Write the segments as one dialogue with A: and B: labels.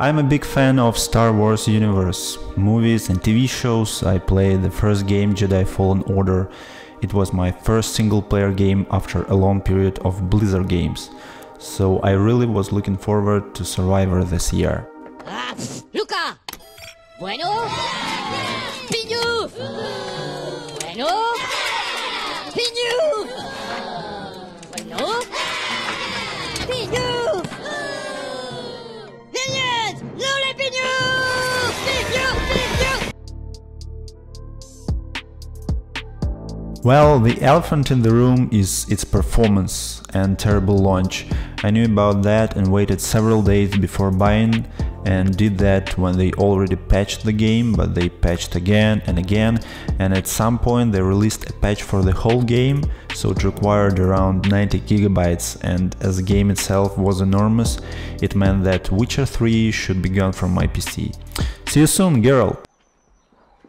A: I'm a big fan of Star Wars universe, movies and TV shows. I played the first game, Jedi Fallen Order. It was my first single-player game after a long period of Blizzard games, so I really was looking forward to Survivor this year.
B: Luca! Bueno? Piñu! Bueno? Piñu! Bueno? Piñu! Piñas! Lole Piñu! Piñu! Piñu!
A: Well, the elephant in the room is its performance and terrible launch. I knew about that and waited several days before buying, and did that when they already patched the game, but they patched again and again, and at some point they released a patch for the whole game, so it required around 90 gigabytes, and as the game itself was enormous, it meant that Witcher 3 should be gone from my PC. See you soon, girl!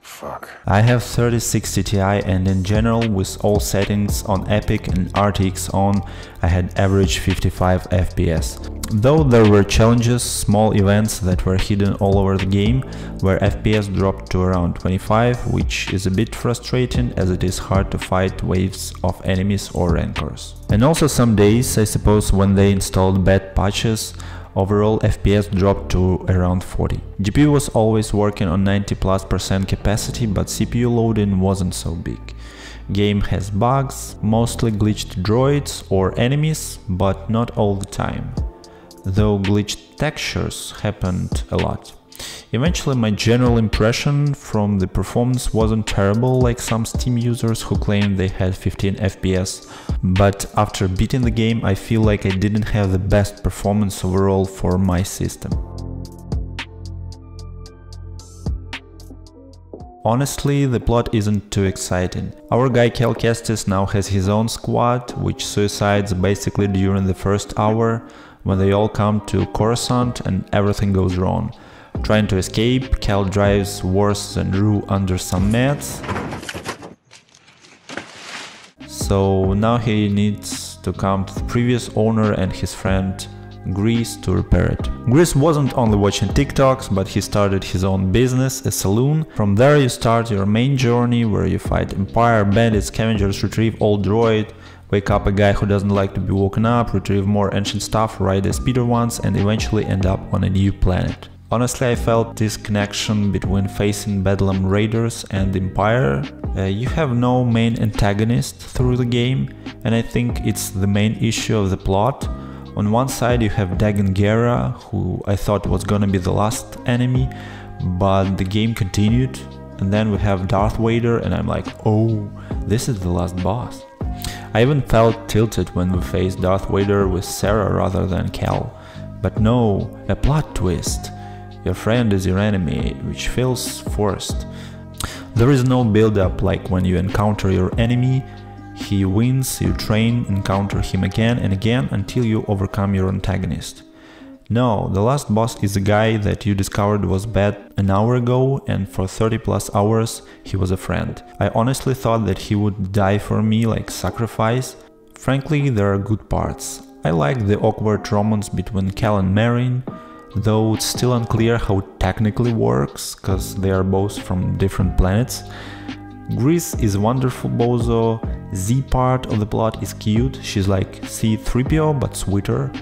C: Fuck.
A: I have 3060 Ti, and in general, with all settings on Epic and RTX on, I had average 55 FPS. Though there were challenges, small events that were hidden all over the game, where FPS dropped to around 25, which is a bit frustrating as it is hard to fight waves of enemies or rancors. And also some days, I suppose, when they installed bad patches, overall FPS dropped to around 40. GPU was always working on 90+% capacity, but CPU loading wasn't so big. Game has bugs, mostly glitched droids or enemies, but not all the time. Though glitched textures happened a lot. Eventually my general impression from the performance wasn't terrible like some Steam users who claimed they had 15 FPS, but after beating the game I feel like I didn't have the best performance overall for my system. Honestly, the plot isn't too exciting. Our guy Cal Kestis now has his own squad, which suicides basically during the first hour, when they all come to Coruscant and everything goes wrong. Trying to escape, Cal drives worse than Rue under some meds. So now he needs to come to the previous owner and his friend Grease to repair it. Grease wasn't only watching TikToks, but he started his own business, a saloon. From there you start your main journey where you fight Empire, bandits, scavengers, retrieve old droid, wake up a guy who doesn't like to be woken up, retrieve more ancient stuff, ride the speeder ones, and eventually end up on a new planet. Honestly, I felt this connection between facing Bedlam Raiders and Empire. You have no main antagonist through the game, and I think it's the main issue of the plot. On one side you have Dagon Gera, who I thought was gonna be the last enemy, but the game continued, and then we have Darth Vader, and I'm like, oh, this is the last boss. I even felt tilted when we faced Darth Vader with Sarah rather than Cal. But no, a plot twist. Your friend is your enemy, which feels forced. There is no build-up like when you encounter your enemy, he wins, you train, encounter him again and again until you overcome your antagonist. No, the last boss is a guy that you discovered was bad an hour ago, and for 30+ hours he was a friend. I honestly thought that he would die for me like sacrifice. Frankly, there are good parts. I like the awkward romance between Cal and Merrin, though it's still unclear how it technically works, cause they are both from different planets. Grease is wonderful bozo, Z part of the plot is cute, she's like C-3PO but sweeter.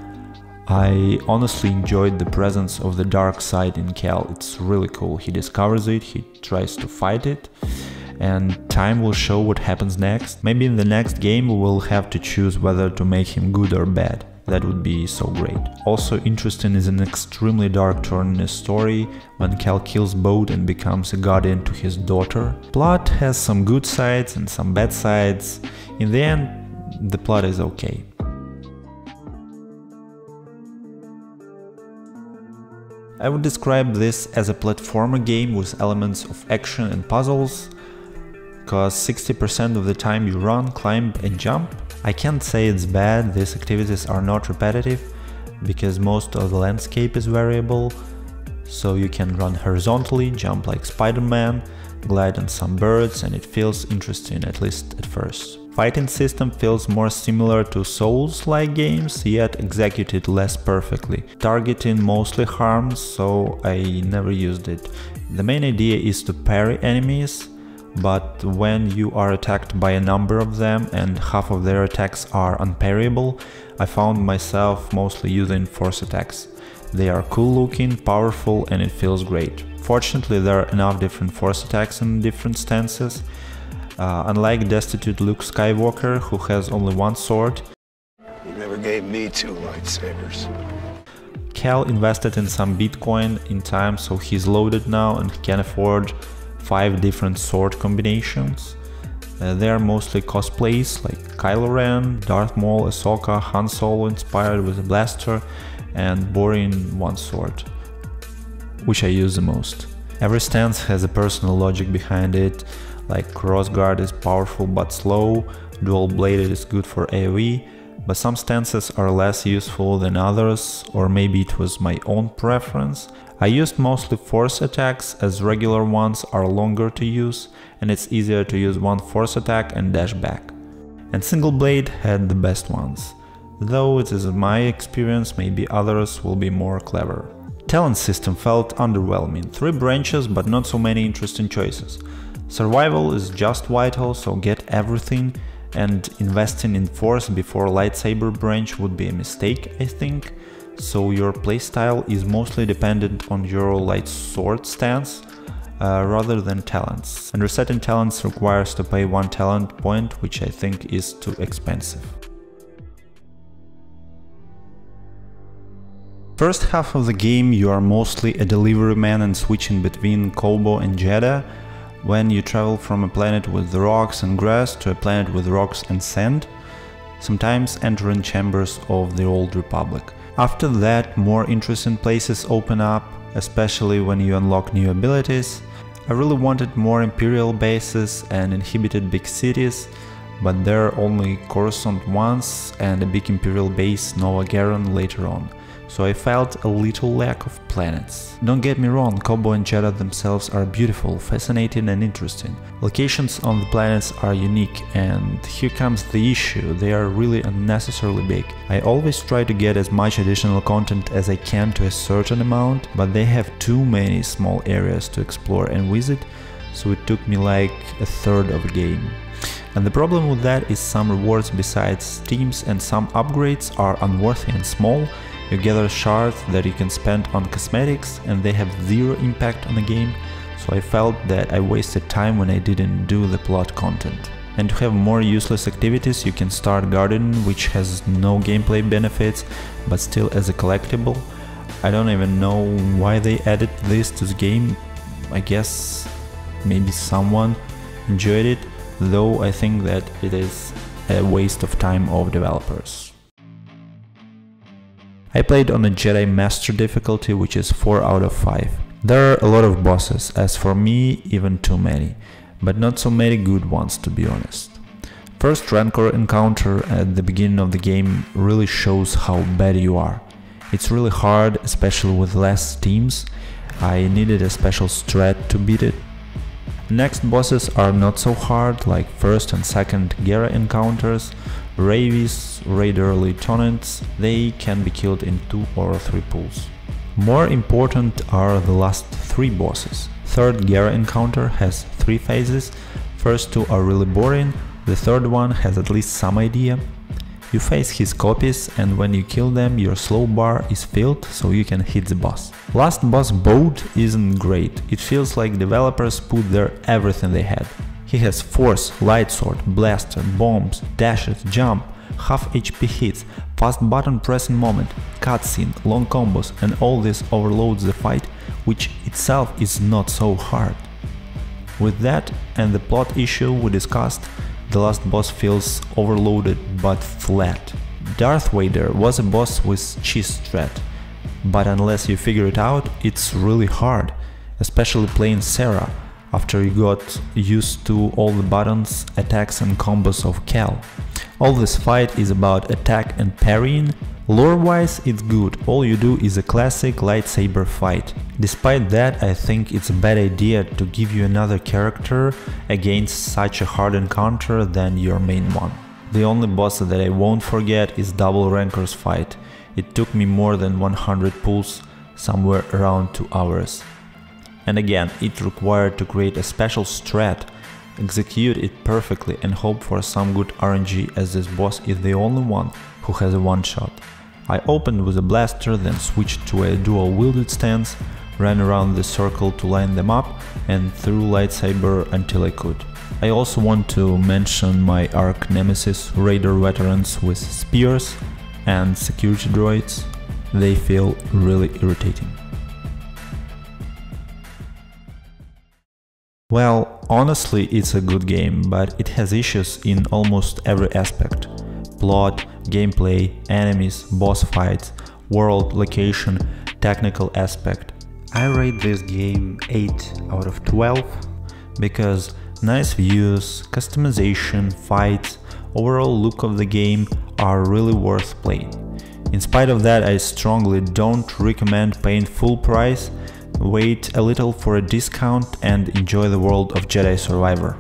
A: I honestly enjoyed the presence of the dark side in Cal, it's really cool, he discovers it, he tries to fight it, and time will show what happens next. Maybe in the next game we will have to choose whether to make him good or bad. That would be so great. Also interesting is an extremely dark turn in the story when Cal kills Bode and becomes a guardian to his daughter. Plot has some good sides and some bad sides. In the end, the plot is okay. I would describe this as a platformer game with elements of action and puzzles, cause 60% of the time you run, climb and jump. I can't say it's bad, these activities are not repetitive, because most of the landscape is variable, so you can run horizontally, jump like Spider-Man, glide on some birds, and it feels interesting, at least at first. fighting system feels more similar to Souls-like games, yet executed less perfectly. Targeting mostly harms, so I never used it. The main idea is to parry enemies, but when you are attacked by a number of them and half of their attacks are unparryable, I found myself mostly using force attacks. They are cool looking, powerful, and it feels great. Fortunately, there are enough different force attacks in different stances. Unlike destitute Luke Skywalker, who has only one sword,
C: You never gave me 2 lightsabers.
A: Cal invested in some Bitcoin in time, so he's loaded now and he can afford 5 different sword combinations. They are mostly cosplays like Kylo Ren, Darth Maul, Ahsoka, Han Solo inspired with a blaster, and boring one sword, which I use the most. Every stance has a personal logic behind it, like crossguard is powerful but slow, dual bladed is good for AoE, but some stances are less useful than others, or maybe it was my own preference. I used mostly force attacks, as regular ones are longer to use and it's easier to use one force attack and dash back. And single blade had the best ones, though it is my experience, maybe others will be more clever. Talent system felt underwhelming, 3 branches but not so many interesting choices. Survival is just vital, so get everything, and investing in force before lightsaber branch would be a mistake, I think. So your playstyle is mostly dependent on your light sword stance rather than talents. And resetting talents requires to pay 1 talent point, which I think is too expensive. First half of the game you are mostly a delivery man and switching between Kobo and Jeddah, when you travel from a planet with rocks and grass to a planet with rocks and sand, sometimes entering chambers of the Old Republic. After that, more interesting places open up, especially when you unlock new abilities. I really wanted more Imperial bases and inhabited big cities, but there are only Coruscant once and a big Imperial base Nova Garon later on. So I felt a little lack of planets. Don't get me wrong, Kobo and Jeddah themselves are beautiful, fascinating and interesting. Locations on the planets are unique, and here comes the issue, they are really unnecessarily big. I always try to get as much additional content as I can to a certain amount, but they have too many small areas to explore and visit, so it took me like a third of a game. And the problem with that is some rewards besides teams and some upgrades are unworthy and small. You gather shards that you can spend on cosmetics and they have 0 impact on the game, so I felt that I wasted time when I didn't do the plot content. And to have more useless activities you can start gardening, which has no gameplay benefits but still as a collectible. I don't even know why they added this to the game. I guess maybe someone enjoyed it, though I think that it is a waste of time of developers. I played on a Jedi Master difficulty, which is 4 out of 5. There are a lot of bosses, as for me even too many, but not so many good ones to be honest. First Rancor encounter at the beginning of the game really shows how bad you are. It's really hard, especially with less teams. I needed a special strat to beat it. Next bosses are not so hard, like first and second Gera encounters. Ravies, Raider Lieutenants, they can be killed in 2 or 3 pulls. More important are the last 3 bosses. Third Gera encounter has 3 phases, first 2 are really boring, the third one has at least some idea. You face his copies and when you kill them your slow bar is filled so you can hit the boss. Last boss Bode isn't great, it feels like developers put there everything they had. He has force, light sword, blaster, bombs, dashes, jump, half HP hits, fast button pressing moment, cutscene, long combos, and all this overloads the fight, which itself is not so hard. With that and the plot issue we discussed, the last boss feels overloaded but flat. Darth Vader was a boss with cheese strat, but unless you figure it out, it's really hard, especially playing Sarah, after you got used to all the buttons, attacks and combos of Cal. All this fight is about attack and parrying, Lore-wise, it's good, all you do is a classic lightsaber fight. Despite that, I think it's a bad idea to give you another character against such a hard encounter than your main one. The only boss that I won't forget is Double Ranker's fight. It took me more than 100 pulls, somewhere around 2 hours. And again, it required to create a special strat, execute it perfectly and hope for some good RNG, as this boss is the only one who has a one-shot. I opened with a blaster, then switched to a dual-wielded stance, ran around the circle to line them up and threw lightsaber until I could. I also want to mention my arch nemesis Raider veterans with spears and security droids. They feel really irritating. Well, honestly, it's a good game, but it has issues in almost every aspect. Plot, gameplay, enemies, boss fights, world, location, technical aspect. I rate this game 8 out of 12 because nice views, customization, fights, overall look of the game are really worth playing. In spite of that, I strongly don't recommend paying full price. Wait a little for a discount and enjoy the world of Jedi Survivor.